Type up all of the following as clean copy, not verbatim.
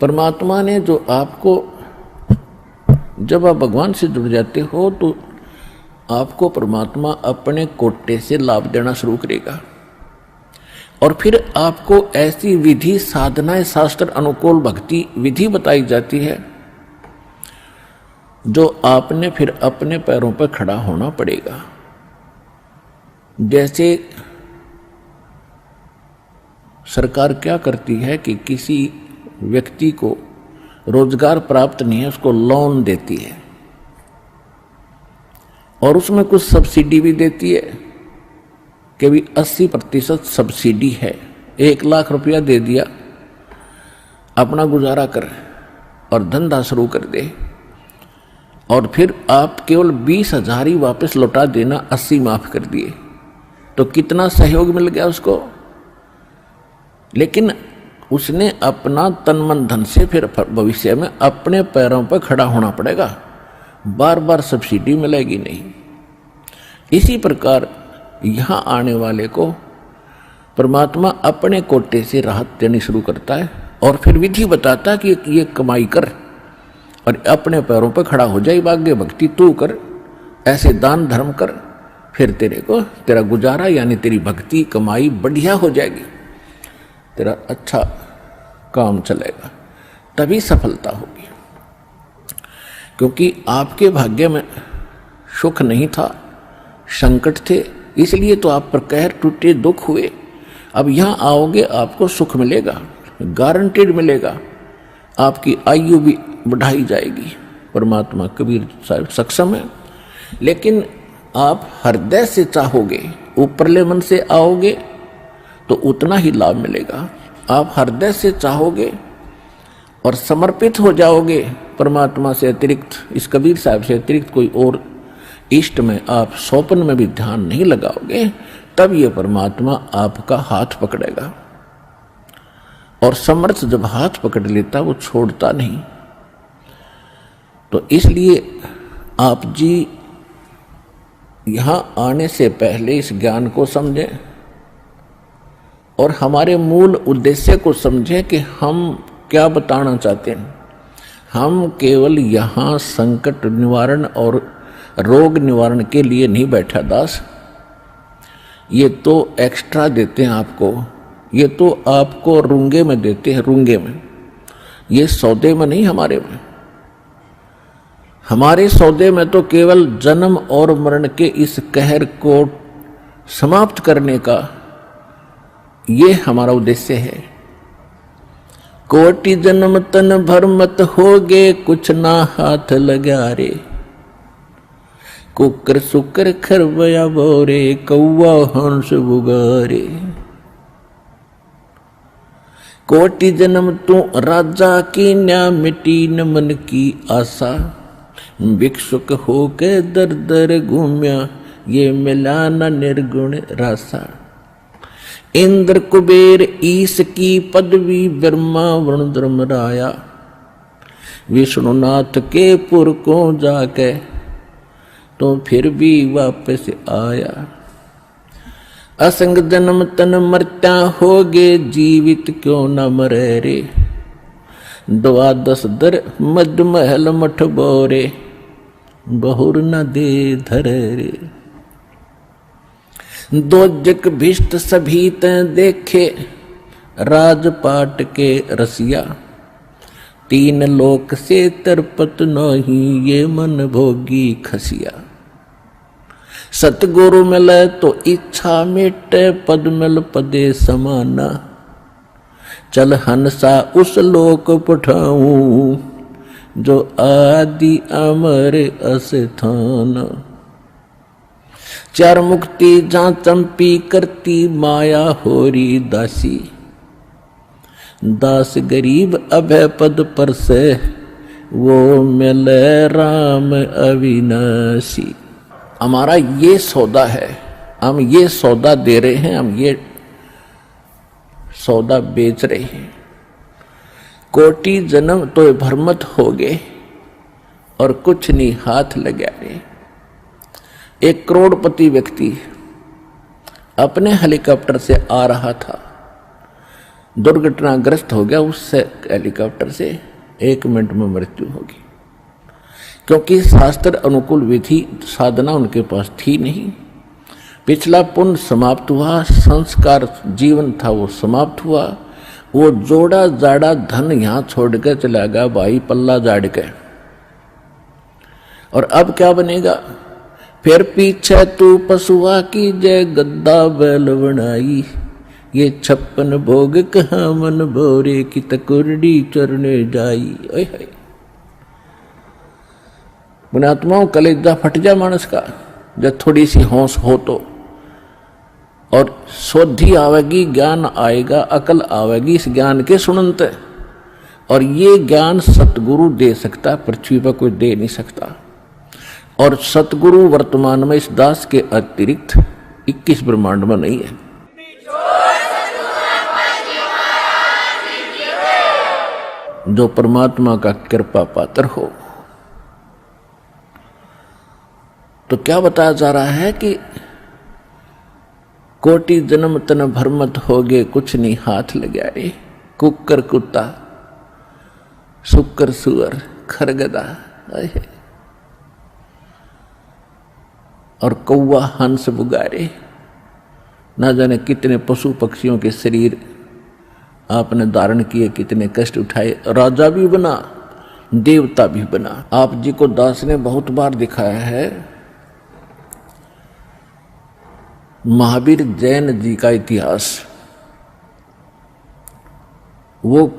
परमात्मा ने जो आपको, जब आप भगवान से जुड़ जाते हो तो आपको परमात्मा अपने कोटे से लाभ देना शुरू करेगा और फिर आपको ऐसी विधि साधनाएं, शास्त्र अनुकूल भक्ति विधि बताई जाती है जो आपने फिर अपने पैरों पर खड़ा होना पड़ेगा। जैसे सरकार क्या करती है कि किसी व्यक्ति को रोजगार प्राप्त नहीं है, उसको लोन देती है और उसमें कुछ सब्सिडी भी देती है कि भी 80% सब्सिडी है। 1 लाख रुपया दे दिया, अपना गुजारा कर और धंधा शुरू कर दे और फिर आप केवल 20,000 ही वापस लौटा देना, 80 माफ कर दिए, तो कितना सहयोग मिल गया उसको। लेकिन उसने अपना तन मन धन से फिर भविष्य में अपने पैरों पर खड़ा होना पड़ेगा, बार बार सब्सिडी मिलेगी नहीं। इसी प्रकार यहाँ आने वाले को परमात्मा अपने कोटे से राहत देनी शुरू करता है और फिर विधि बताता है कि ये कमाई कर और अपने पैरों पर खड़ा हो जाए, भाग्य भक्ति तू कर, ऐसे दान धर्म कर, फिर तेरा गुजारा यानी तेरी भक्ति कमाई बढ़िया हो जाएगी, तेरा अच्छा काम चलेगा, तभी सफलता होगी। क्योंकि आपके भाग्य में सुख नहीं था, संकट थे, इसलिए तो आप पर कहर टूटे, दुख हुए। अब यहाँ आओगे आपको सुख मिलेगा, गारंटेड मिलेगा, आपकी आयु भी बढ़ाई जाएगी। परमात्मा कबीर साहब सक्षम है। लेकिन आप हृदय से चाहोगे, ऊपरले मन से आओगे तो उतना ही लाभ मिलेगा। आप हृदय से चाहोगे और समर्पित हो जाओगे परमात्मा से अतिरिक्त, इस कबीर साहब से अतिरिक्त कोई और इष्ट में आप स्वप्न में भी ध्यान नहीं लगाओगे, तब ये परमात्मा आपका हाथ पकड़ेगा। और समर्थ जब हाथ पकड़ लेता वो छोड़ता नहीं। तो इसलिए आप जी यहाँ आने से पहले इस ज्ञान को समझें और हमारे मूल उद्देश्य को समझें कि हम क्या बताना चाहते हैं। हम केवल यहाँ संकट निवारण और रोग निवारण के लिए नहीं बैठा दास, ये तो एक्स्ट्रा देते हैं आपको, ये तो आपको रूंगे में देते हैं, रूंगे में, ये सौदे में नहीं। हमारे सौदे में तो केवल जन्म और मरण के इस कहर को समाप्त करने का ये हमारा उद्देश्य है। कोटि जन्म तन भर मत होगे, कुछ ना हाथ लगा रे, कुकर सुकर खरबया बोरे, कौवा हंस बुगारे। कोटि जन्म तू राजा की न्या, मिटी न मन की आशा, भिक्षुक होके दर दर घूम्या, ये मिला न निर्गुण रासा। इंद्र कुबेर ईश की पदवी, ब्रह्मा वरुण धर्मराया, विष्णुनाथ के पुर को जाके तो फिर भी वापस आया। असंग जन्म तन मरता होगे, जीवित क्यों न मरे रे, 12 दर मद महल मठ बोरे, बहुर न दे धरे रे। 2 जग भिष्ट सभी तैं देखे, राजपाट के रसिया, 3 लोक से तरपत नहीं, ये मन भोगी खसिया। सतगुरु मिले तो इच्छा मिटे, पद मिल पदे समाना, चल हंसा उस लोक पठाऊं, जो आदि अमर अस्थान। 4 मुक्ति जहाँ चंपी करती, माया होरी दासी, दास गरीब अभय पद पर से, वो मिले राम अविनाशी। हमारा ये सौदा है, हम ये सौदा दे रहे हैं, हम ये सौदा बेच रहे हैं। कोटि जन्म तो भरमत हो गए और कुछ नहीं हाथ लगा रहे। 1 करोड़पति व्यक्ति अपने हेलीकॉप्टर से आ रहा था, दुर्घटनाग्रस्त हो गया, उससे हेलीकॉप्टर से 1 मिनट में मृत्यु होगी, क्योंकि शास्त्र अनुकूल विधि साधना उनके पास थी नहीं। पिछला पुण्य समाप्त हुआ, संस्कार जीवन था वो समाप्त हुआ, वो जोड़ा जाड़ा धन यहां छोड़ के चला गया भाई, पल्ला जाड़ के। और अब क्या बनेगा? फिर पीछे तू पशुआ की जय गद्दा बैल बनाई, ये 56 भोग कहाँ मन भोरे की तकुरडी चरने जाई। ओए हाय पुण्यात्माओं, कलेजा फट जा मानस का जब थोड़ी सी होश हो तो, और शोधी आवेगी, ज्ञान आएगा, अकल आवेगी इस ज्ञान के सुनते। और ये ज्ञान सतगुरु दे सकता, पृथ्वी पर कोई दे नहीं सकता। और सतगुरु वर्तमान में इस दास के अतिरिक्त 21 ब्रह्मांड में नहीं है। जो परमात्मा का कृपा पात्र हो। तो क्या बताया जा रहा है कि कोटि जन्म तन भरमत हो गए, कुछ नहीं हाथ लगाए, कुकर कुत्ता शुक्र सुअर खरगदा और कौवा हंस बुगारे, ना जाने कितने पशु पक्षियों के शरीर आपने धारण किए, कितने कष्ट उठाए। राजा भी बना, देवता भी बना। आप जी को दास ने बहुत बार दिखाया है। महावीर जैन जी का इतिहास, वो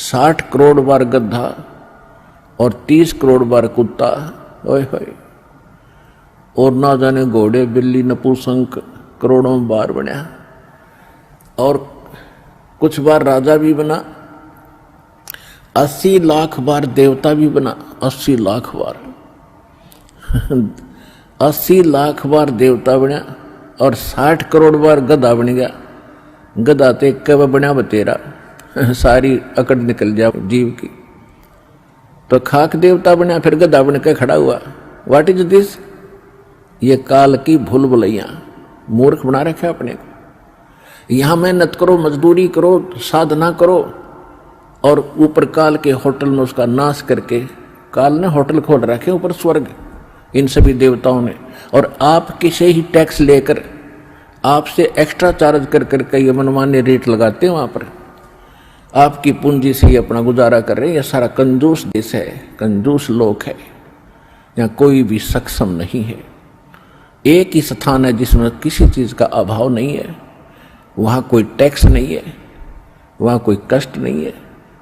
60 करोड़ बार गधा और 30 करोड़ बार कुत्ता, ओए होए, और ना जाने घोड़े बिल्ली नपुंसक करोड़ों बार बना। और कुछ बार राजा भी बना, 80 लाख बार देवता भी बना, 80 लाख बार 80 लाख बार देवता बना, और 60 करोड़ बार गधा बन गया। गधा तो कब बना बतेरा, सारी अकड़ निकल जा जीव की। तो खाक देवता बना, फिर गधा बन के खड़ा हुआ। What is this? ये काल की भूल भुलैया, मूर्ख बना रखे अपने को। यहां मेहनत करो, मजदूरी करो, साधना करो, और ऊपर काल के होटल में उसका नाश करके, काल ने होटल खोल रखे ऊपर स्वर्ग, इन सभी देवताओं ने, और आपके से ही टैक्स लेकर आपसे एक्स्ट्रा चार्ज कर करके ये मनमान्य रेट लगाते हैं। वहां पर आपकी पूंजी से ही अपना गुजारा कर रहे हैं। यह सारा कंजूस देश है, कंजूस लोग है, यहाँ कोई भी सक्षम नहीं है। एक ही स्थान है जिसमें किसी चीज का अभाव नहीं है, वहां कोई टैक्स नहीं है, वहां कोई कष्ट नहीं है।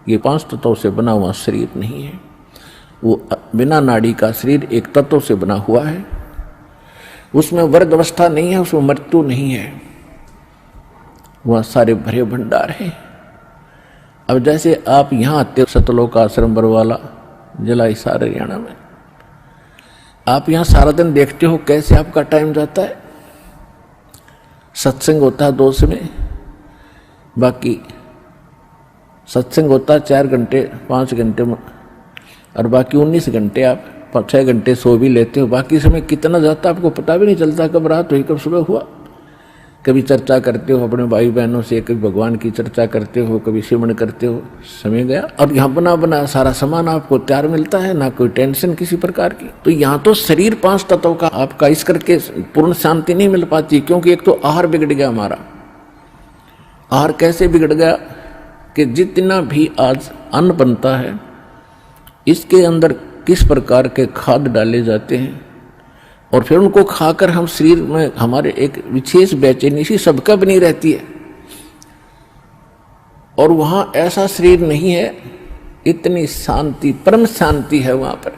ये 5 तत्वों से बना हुआ शरीर नहीं है, वो बिना नाड़ी का शरीर एक तत्व से बना हुआ है। उसमें वर्ग अवस्था नहीं है, उसमें मृत्यु नहीं है, वह सारे भरे भंडार है। अब जैसे आप यहां आते सतलोक आश्रम बरवाला जिला हिसार हरियाणा में, आप यहां सारा दिन देखते हो कैसे आपका टाइम जाता है। सत्संग होता है 2 में, बाकी सत्संग होता है 4 घंटे 5 घंटे में, और बाकी 19 घंटे आप 6 घंटे सो भी लेते हो। बाकी समय कितना जाता है आपको पता भी नहीं चलता, कब रात हुई कब सुबह हुआ। कभी चर्चा करते हो अपने भाई बहनों से, कभी भगवान की चर्चा करते हो, कभी सिमरन करते हो, समय गया। और यहाँ बना बना सारा सामान आपको तैयार मिलता है, ना कोई टेंशन किसी प्रकार की। तो यहाँ तो शरीर 5 तत्वों का आपका इस करके पूर्ण शांति नहीं मिल पाती, क्योंकि एक तो आहार बिगड़ गया हमारा। आहार कैसे बिगड़ गया कि जितना भी आज अन्न बनता है, इसके अंदर किस प्रकार के खाद डाले जाते हैं, और फिर उनको खाकर हम शरीर में हमारे एक विशेष बेचैनी सी सबका बनी रहती है। और वहां ऐसा शरीर नहीं है, इतनी शांति, परम शांति है वहां पर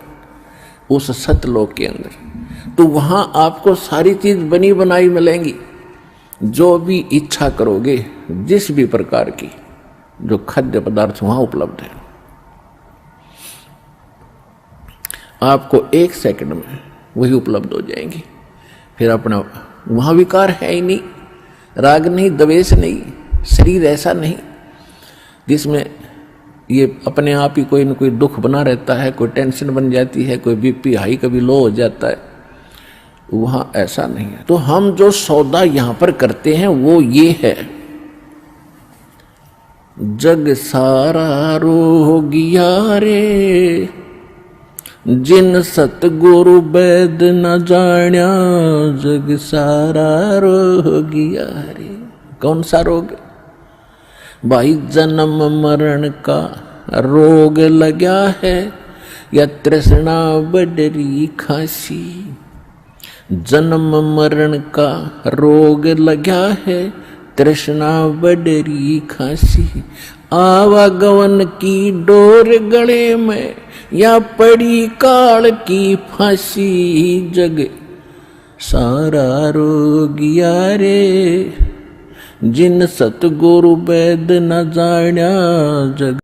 उस सतलोक के अंदर। तो वहां आपको सारी चीज बनी बनाई मिलेंगी, जो भी इच्छा करोगे, जिस भी प्रकार की जो खाद्य पदार्थ वहां उपलब्ध है, आपको 1 सेकंड में वही उपलब्ध हो जाएंगी। फिर अपना वहां विकार है ही नहीं, राग नहीं, द्वेष नहीं, शरीर ऐसा नहीं जिसमें ये अपने आप ही कोई न कोई दुख बना रहता है, कोई टेंशन बन जाती है, कोई बीपी हाई कभी लो हो जाता है। वहां ऐसा नहीं है। तो हम जो सौदा यहां पर करते हैं वो ये है जग सारा रोगिया रे, जिन सतगुरु वैद न जाण्या, जग सारा रोगिया रे। कौन सा रोग? भाई जन्म मरण का रोग लगा है, या तृष्णा बडरी खासी। जन्म मरण का रोग लगा है, तृष्णा बडरी खासी। आवागमन की डोर गले में, या पड़ी काल की फांसी। जग सारा रोगिया रे, जिन सतगुरु वैद न जाण्या, जग